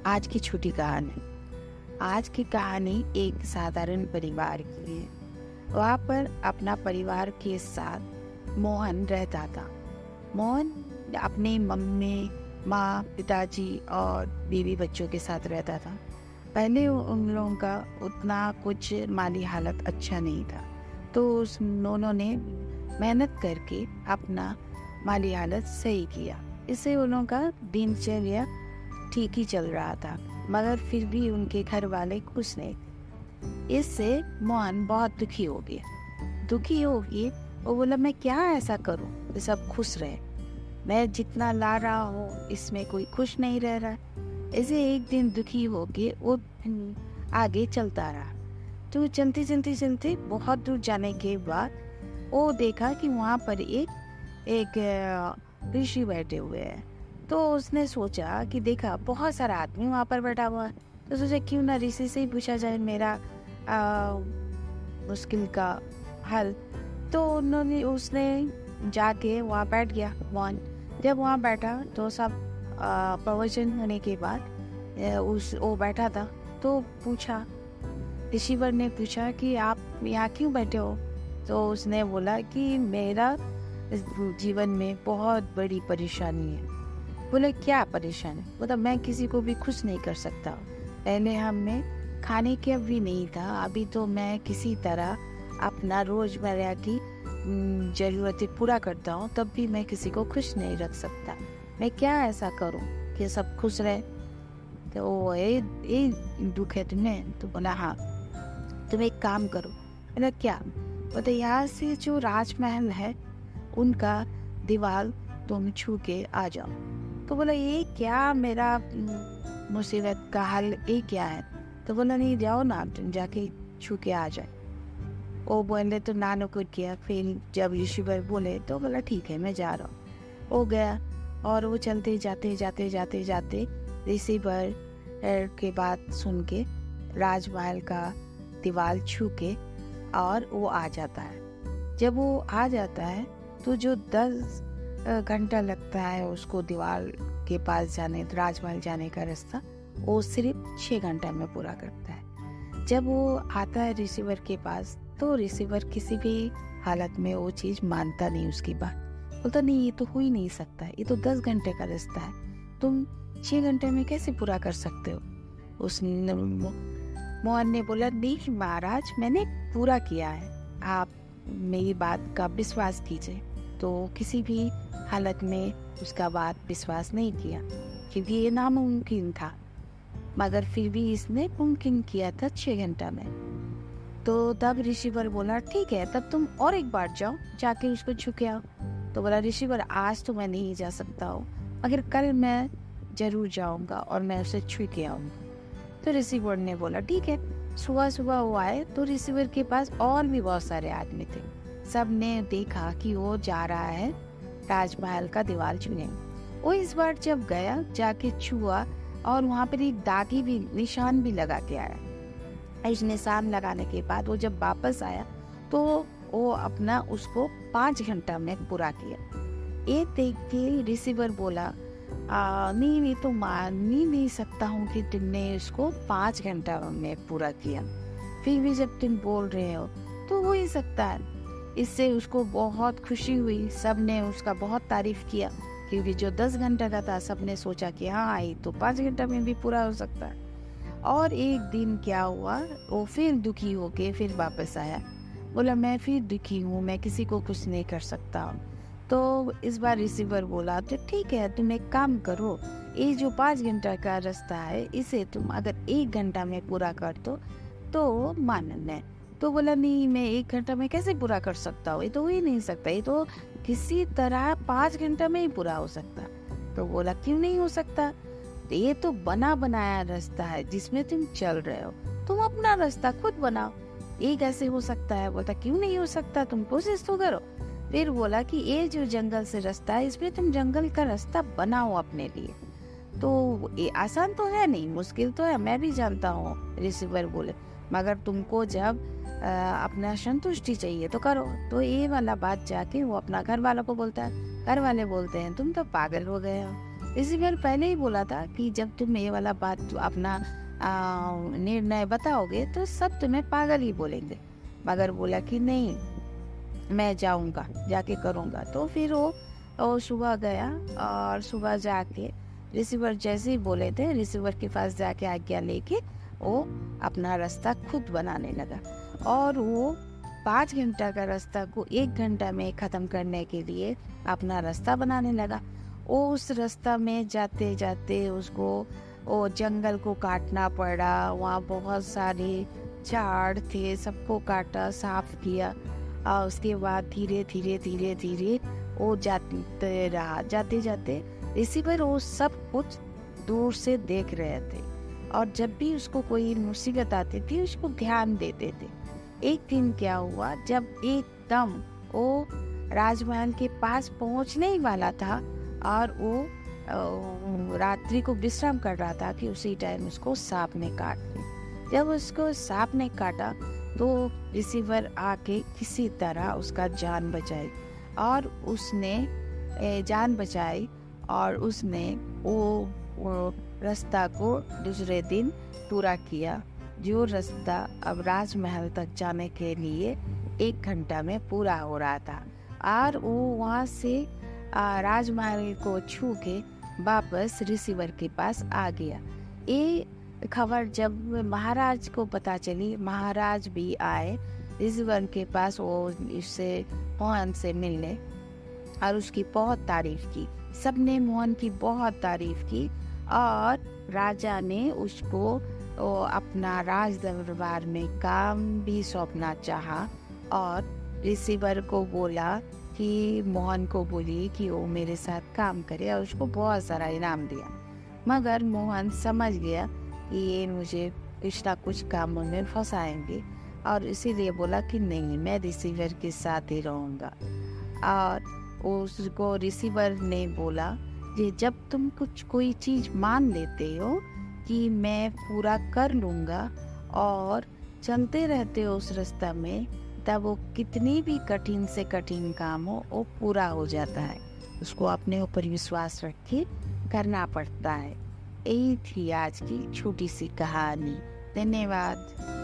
आज की छोटी कहानी। आज की कहानी एक साधारण परिवार की है। वहाँ पर अपना परिवार के साथ मोहन रहता था। मोहन अपने मम्मी, माँ, पिताजी और बीवी बच्चों के साथ रहता था। पहले उन लोगों का उतना कुछ माली हालत अच्छा नहीं था, तो उस दोनों ने मेहनत करके अपना माली हालत सही किया। इससे उन लोगों का दिनचर्या ठीक ही चल रहा था, मगर फिर भी उनके घर वाले खुश नहीं थे। इससे मोहन बहुत दुखी हो गया। दुखी हो गए, वो बोला मैं क्या ऐसा करूं कि सब खुश रहे। मैं जितना ला रहा हूँ इसमें कोई खुश नहीं रह रहा है। ऐसे एक दिन दुखी हो के वो आगे चलता रहा। तो चलते चलते चलते बहुत दूर जाने के बाद वो देखा कि वहाँ पर एक ऋषि बैठे हुए हैं। तो उसने सोचा कि देखा बहुत सारा आदमी वहाँ पर बैठा हुआ है, तो सोचा क्यों ना ऋषि से ही पूछा जाए मेरा मुश्किल का हल। तो उसने जाके वहाँ बैठ गया मोहन। जब वहाँ बैठा तो सब प्रवचन होने के बाद वो बैठा था, तो पूछा, ऋषिवर ने पूछा कि आप यहाँ क्यों बैठे हो। तो उसने बोला कि मेरा इस जीवन में बहुत बड़ी परेशानी है। बोले क्या परेशानी? बोला मैं किसी को भी खुश नहीं कर सकता। पहले हमें खाने के भी नहीं था, अभी तो मैं किसी तरह अपना रोजमर्रा की जरूरतें पूरा करता हूँ, तब भी मैं किसी को खुश नहीं रख सकता। मैं क्या ऐसा करूँ कि सब खुश रहे। तो ये दुख है तुम्हें? तो बोला हाँ। तुम एक काम करो। बोला क्या? बोला यहाँ से जो राजमहल है उनका दीवार तुम छू के आ जाओ। तो बोला ये क्या मेरा मुसीबत का हल ये क्या है? तो बोला नहीं, जाओ ना, तुम जाके छू के आ जाए। वो बोले तो नानो को किया। फिर जब ऋषिवर बोले तो बोला ठीक है मैं जा रहा हूँ। वो गया और वो चलते जाते जाते जाते जाते ऋषिवर के बात सुन के राजमहल का दीवार छू के और वो आ जाता है। जब वो आ जाता है तो जो 10 घंटा लगता है उसको दीवार के पास जाने, राजमहल जाने का रास्ता, वो सिर्फ 6 घंटा में पूरा करता है। जब वो आता है रिसीवर के पास तो रिसीवर किसी भी हालत में वो चीज़ मानता नहीं उसकी बात। बोलता नहीं ये तो हो ही नहीं सकता है, ये तो 10 घंटे का रास्ता है, तुम 6 घंटे में कैसे पूरा कर सकते हो। उस मोहन ने बोला नहीं महाराज, मैंने पूरा किया है, आप मेरी बात का विश्वास कीजिए। तो किसी भी हालत में उसका बात विश्वास नहीं किया, क्योंकि ये नामुमकिन था, मगर फिर भी इसने मुमकिन किया था 6 घंटा में। तो तब ऋषिवर बोला ठीक है, तब तुम और एक बार जाओ, जाके उसको छू के आओ। तो बोला ऋषिवर आज तो मैं नहीं जा सकता हूँ, मगर कल मैं जरूर जाऊँगा और मैं उसे छू के आऊँगा। तो ऋषिवर ने बोला ठीक है। सुबह सुबह वो आए तो ऋषिवर के पास और भी बहुत सारे आदमी थे। सब ने देखा कि वो जा रहा है राजमहल का दीवार छूने। वो इस बार जब गया, जाके छुआ और वहाँ पर एक दागी भी, निशान भी लगा के आया। इस निशान लगाने के बाद वो जब वापस आया तो वो अपना उसको 5 घंटा में पूरा किया। ये देख के रिसीवर बोला नहीं मैं तो मान ही नहीं सकता हूँ कि तुमने इसको 5 घंटा में पूरा किया। फिर भी जब तुम बोल रहे हो तो हो ही सकता है। इससे उसको बहुत खुशी हुई। सब ने उसका बहुत तारीफ किया, क्योंकि जो 10 घंटा का था सब ने सोचा कि हाँ ये तो 5 घंटा में भी पूरा हो सकता है। और एक दिन क्या हुआ, वो फिर दुखी होके फिर वापस आया। बोला मैं फिर दुखी हूँ, मैं किसी को कुछ नहीं कर सकता हूँ। तो इस बार रिसीवर बोला तो ठीक है, तुम एक काम करो, ये जो 5 घंटा का रास्ता है इसे तुम अगर 1 घंटा में पूरा कर दो तो मानना है। तो बोला नहीं मैं 1 घंटा में कैसे पूरा कर सकता हूँ, ये तो हो ही नहीं सकता, ये तो किसी तरह 5 घंटा में ही पूरा हो सकता। तो बोला क्यों नहीं हो सकता, ये तो बना बनाया रास्ता है जिसमें तुम चल रहे हो, तुम अपना रास्ता खुद बनाओ, ये कैसे हो सकता है। बोलता क्यों नहीं हो सकता, तुम कोशिश तो करो। फिर बोला कि ये जो जंगल से रास्ता है इसमें तुम जंगल का रास्ता बनाओ अपने लिए। तो ये आसान तो है नहीं, मुश्किल तो है, मैं भी जानता हूँ, रिसीवर बोले, मगर तुमको जब अपना संतुष्टि चाहिए तो करो। तो ये वाला बात जाके वो अपना घर वालों को बोलता है। घर वाले बोलते हैं तुम तो पागल हो गए हो, रिसीवर पहले ही बोला था कि जब तुम ये वाला बात अपना निर्णय बताओगे तो सब तुम्हें पागल ही बोलेंगे। मगर बोला कि नहीं, मैं जाऊंगा, जाके करूंगा। तो फिर वो सुबह गया और सुबह जाके रिसीवर जैसे ही बोले थे, रिसीवर के पास जाके आज्ञा लेके वो अपना रास्ता खुद बनाने लगा। और वो 5 घंटा का रास्ता को 1 घंटा में ख़त्म करने के लिए अपना रास्ता बनाने लगा। वो उस रास्ता में जाते जाते उसको वो जंगल को काटना पड़ा। वहाँ बहुत सारे झाड़ थे, सबको काटा, साफ किया। और उसके बाद धीरे धीरे धीरे धीरे वो जाते रहा। जाते जाते रिसीवर वो सब कुछ दूर से देख रहे थे, और जब भी उसको कोई मुसीबत आती थी उसको ध्यान देते थे। एक दिन क्या हुआ, जब एकदम वो राजमहल के पास पहुंचने ही वाला था और वो रात्रि को विश्राम कर रहा था कि उसी टाइम उसको सांप ने काट लिया। जब उसको सांप ने काटा तो रिसीवर आके किसी तरह उसका जान बचाई, और उसने जान बचाई, और उसने वो रास्ता को दूसरे दिन पूरा किया। जो रास्ता अब राजमहल तक जाने के लिए 1 घंटा में पूरा हो रहा था, और वो वहाँ से राजमहल को छू के वापस रिसीवर के पास आ गया। ये खबर जब महाराज को पता चली, महाराज भी आए रिसीवर के पास, वो इससे मोहन से मिलने, और उसकी बहुत तारीफ की। सबने मोहन की बहुत तारीफ की, और राजा ने उसको अपना राज दरबार में काम भी सौंपना चाहा, और रिसीवर को बोला कि मोहन को बोली कि वो मेरे साथ काम करे, और उसको बहुत सारा इनाम दिया। मगर मोहन समझ गया कि ये मुझे कुछ ना कुछ कामों में फंसाएंगे, और इसीलिए बोला कि नहीं, मैं रिसीवर के साथ ही रहूँगा। और उसको रिसीवर ने बोला कि जब तुम कोई चीज़ मान लेते हो कि मैं पूरा कर लूँगा और चलते रहते हो उस रास्ता में, तब वो कितनी भी कठिन से कठिन काम हो वो पूरा हो जाता है। उसको अपने ऊपर विश्वास रख के करना पड़ता है। यही थी आज की छोटी सी कहानी। धन्यवाद।